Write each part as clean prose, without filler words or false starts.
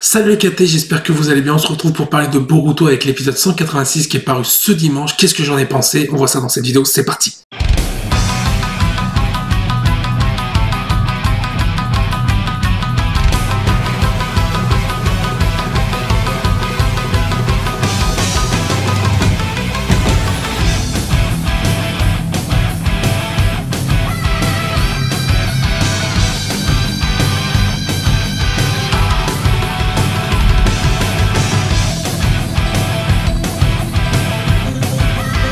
Salut les KT, j'espère que vous allez bien. On se retrouve pour parler de Boruto avec l'épisode 186 qui est paru ce dimanche. Qu'est-ce que j'en ai pensé? On voit ça dans cette vidéo, c'est parti.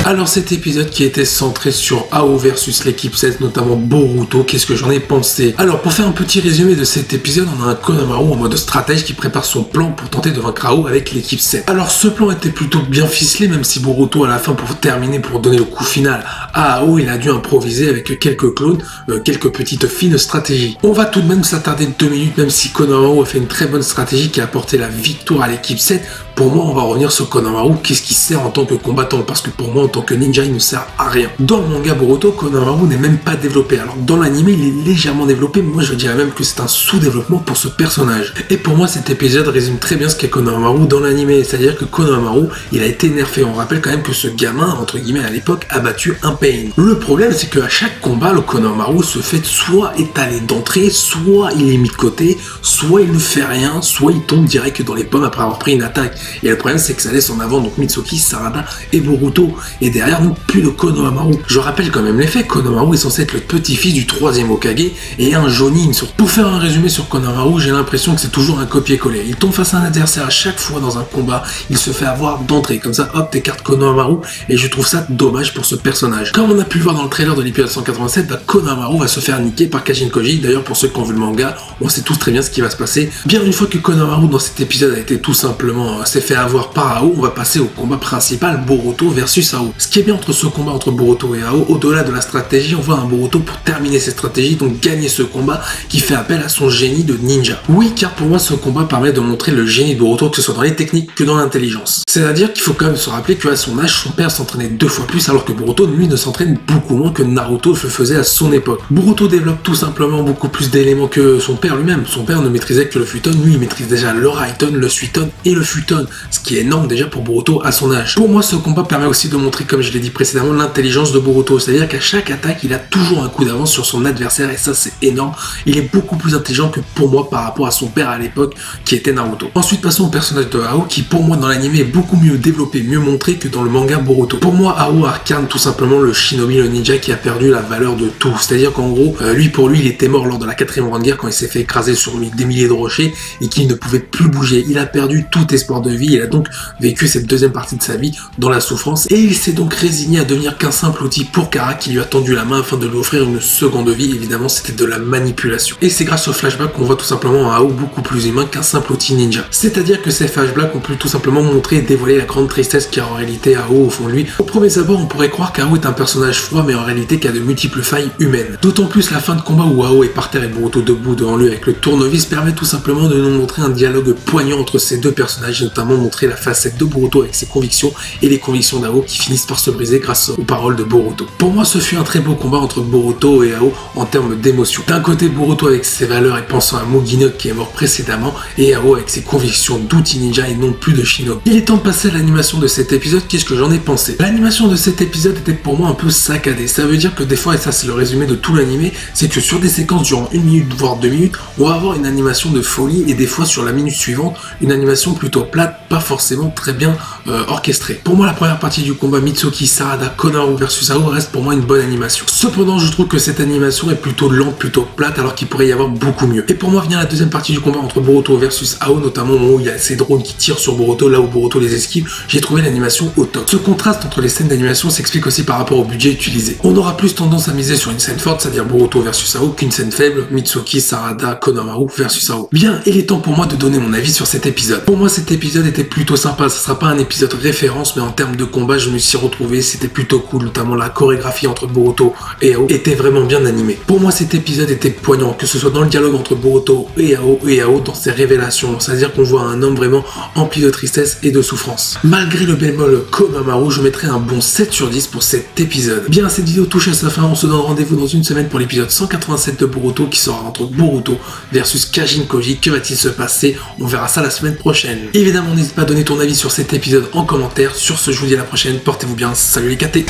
Alors cet épisode qui était centré sur AO versus l'équipe 7, notamment Boruto, qu'est-ce que j'en ai pensé? Alors pour faire un petit résumé de cet épisode, on a un Konohamaru en mode stratège qui prépare son plan pour tenter de vaincre AO avec l'équipe 7. Alors ce plan était plutôt bien ficelé, même si Boruto à la fin pour terminer, pour donner le coup final à AO, il a dû improviser avec quelques clones, quelques petites fines stratégies. On va tout de même s'attarder 2 minutes, même si Konohamaru a fait une très bonne stratégie qui a apporté la victoire à l'équipe 7. Pour moi, on va revenir sur Konohamaru, qu'est-ce qui sert en tant que combattant, parce que pour moi, en tant que ninja, il ne sert à rien. Dans le manga Boruto, Konohamaru n'est même pas développé. Alors dans l'anime, il est légèrement développé, mais moi je dirais même que c'est un sous-développement pour ce personnage. Et pour moi, cet épisode résume très bien ce qu'est Konohamaru dans l'anime, c'est-à-dire que Konohamaru, il a été nerfé. On rappelle quand même que ce gamin, entre guillemets à l'époque, a battu un Pain. Le problème, c'est qu'à chaque combat, le Konohamaru se fait soit étaler d'entrée, soit il est mis de côté, soit il ne fait rien, soit il tombe direct dans les pommes après avoir pris une attaque. Et le problème, c'est que ça laisse en avant donc Mitsuki, Sarada et Boruto. Et derrière nous, plus de Konohamaru. Je rappelle quand même les faits, Konohamaru est censé être le petit-fils du 3e Hokage et un Jonin. Pour faire un résumé sur Konohamaru, j'ai l'impression que c'est toujours un copier-coller. Il tombe face à un adversaire à chaque fois dans un combat, il se fait avoir d'entrée. Comme ça, hop, t'écartes Konohamaru, et je trouve ça dommage pour ce personnage. Comme on a pu le voir dans le trailer de l'épisode 187, Konohamaru va se faire niquer par Kajin Koji. D'ailleurs, pour ceux qui ont vu le manga, on sait tous très bien ce qui va se passer. Bien une fois que Konohamaru dans cet épisode a été tout simplement s'est fait avoir par AO, on va passer au combat principal, Boruto versus AO. Ce qui est bien entre ce combat entre Boruto et AO, au-delà de la stratégie, on voit un Boruto pour terminer ses stratégies, donc gagner ce combat qui fait appel à son génie de ninja. Oui, car pour moi ce combat permet de montrer le génie de Boruto, que ce soit dans les techniques que dans l'intelligence. C'est-à-dire qu'il faut quand même se rappeler qu'à son âge, son père s'entraînait 2 fois plus, alors que Boruto, lui, ne s'entraîne beaucoup moins que Naruto le faisait à son époque. Boruto développe tout simplement beaucoup plus d'éléments que son père lui-même. Son père ne maîtrisait que le Futon, lui il maîtrise déjà le Raiden, le Suiton et le Futon, ce qui est énorme déjà pour Boruto à son âge. Pour moi, ce combat permet aussi de montrer, comme je l'ai dit précédemment, l'intelligence de Boruto, c'est-à-dire qu'à chaque attaque, il a toujours un coup d'avance sur son adversaire, et ça c'est énorme. Il est beaucoup plus intelligent que pour moi par rapport à son père à l'époque, qui était Naruto. Ensuite, passons au personnage de AO, qui pour moi dans l'anime est beaucoup mieux développé, mieux montré que dans le manga Boruto. Pour moi, AO incarne tout simplement le shinobi, le ninja qui a perdu la valeur de tout, c'est-à-dire qu'en gros, pour lui, il était mort lors de la 4e grande guerre quand il s'est fait écraser sur des milliers de rochers et qu'il ne pouvait plus bouger. Il a perdu tout espoir de vie, il a donc vécu cette deuxième partie de sa vie dans la souffrance, et il s'est donc résigné à devenir qu'un simple outil pour Kara, qui lui a tendu la main afin de lui offrir une seconde vie. Évidemment, c'était de la manipulation. Et c'est grâce au flashback qu'on voit tout simplement un AO beaucoup plus humain qu'un simple outil ninja. C'est-à-dire que ces flashbacks ont pu tout simplement montrer et dévoiler la grande tristesse qu'il y a en réalité AO au fond de lui. Au premier abord, on pourrait croire qu'AO est un personnage froid, mais en réalité qui a de multiples failles humaines. D'autant plus la fin de combat où AO est par terre et Boruto debout devant lui avec le tournevis permet tout simplement de nous montrer un dialogue poignant entre ces deux personnages, et notamment montrer la facette de Boruto avec ses convictions et les convictions d'AO qui finissent par se briser grâce aux paroles de Boruto. Pour moi, ce fut un très beau combat entre Boruto et AO en termes d'émotion. D'un côté, Boruto avec ses valeurs et pensant à Mugino qui est mort précédemment, et AO avec ses convictions d'outil ninja et non plus de shinobi. Il est temps de passer à l'animation de cet épisode. Qu'est-ce que j'en ai pensé? L'animation de cet épisode était pour moi un peu saccadée. Ça veut dire que des fois, et ça c'est le résumé de tout l'animé, c'est que sur des séquences durant 1 minute voire 2 minutes, on va avoir une animation de folie, et des fois sur la minute suivante, une animation plutôt plate, pas forcément très bien orchestrée. Pour moi, la première partie du combat Mitsuki, Sarada, Konohamaru versus AO reste pour moi une bonne animation. Cependant, je trouve que cette animation est plutôt lente, plutôt plate, alors qu'il pourrait y avoir beaucoup mieux. Et pour moi, vient la deuxième partie du combat entre Boruto versus AO, notamment où il y a ces drones qui tirent sur Boruto, là où Boruto les esquive. J'ai trouvé l'animation au top. Ce contraste entre les scènes d'animation s'explique aussi par rapport au budget utilisé. On aura plus tendance à miser sur une scène forte, c'est-à-dire Boruto versus AO, qu'une scène faible, Mitsuki, Sarada, Konohamaru versus AO. Bien, il est temps pour moi de donner mon avis sur cet épisode. Pour moi, cet épisode était plutôt sympa. Ce sera pas un épisode épisode référence, mais en termes de combat, je me suis retrouvé, c'était plutôt cool, notamment la chorégraphie entre Boruto et Ao était vraiment bien animée. Pour moi, cet épisode était poignant, que ce soit dans le dialogue entre Boruto et Ao dans ses révélations, c'est-à-dire qu'on voit un homme vraiment empli de tristesse et de souffrance. Malgré le bémol Komamaru, je mettrai un bon 7 sur 10 pour cet épisode. Bien, cette vidéo touche à sa fin, on se donne rendez-vous dans une semaine pour l'épisode 187 de Boruto qui sera entre Boruto versus Kajin Koji. Que va-t-il se passer? On verra ça la semaine prochaine. Évidemment, n'hésite pas à donner ton avis sur cet épisode en commentaire. Sur ce, je vous dis à la prochaine, portez-vous bien, salut les KT.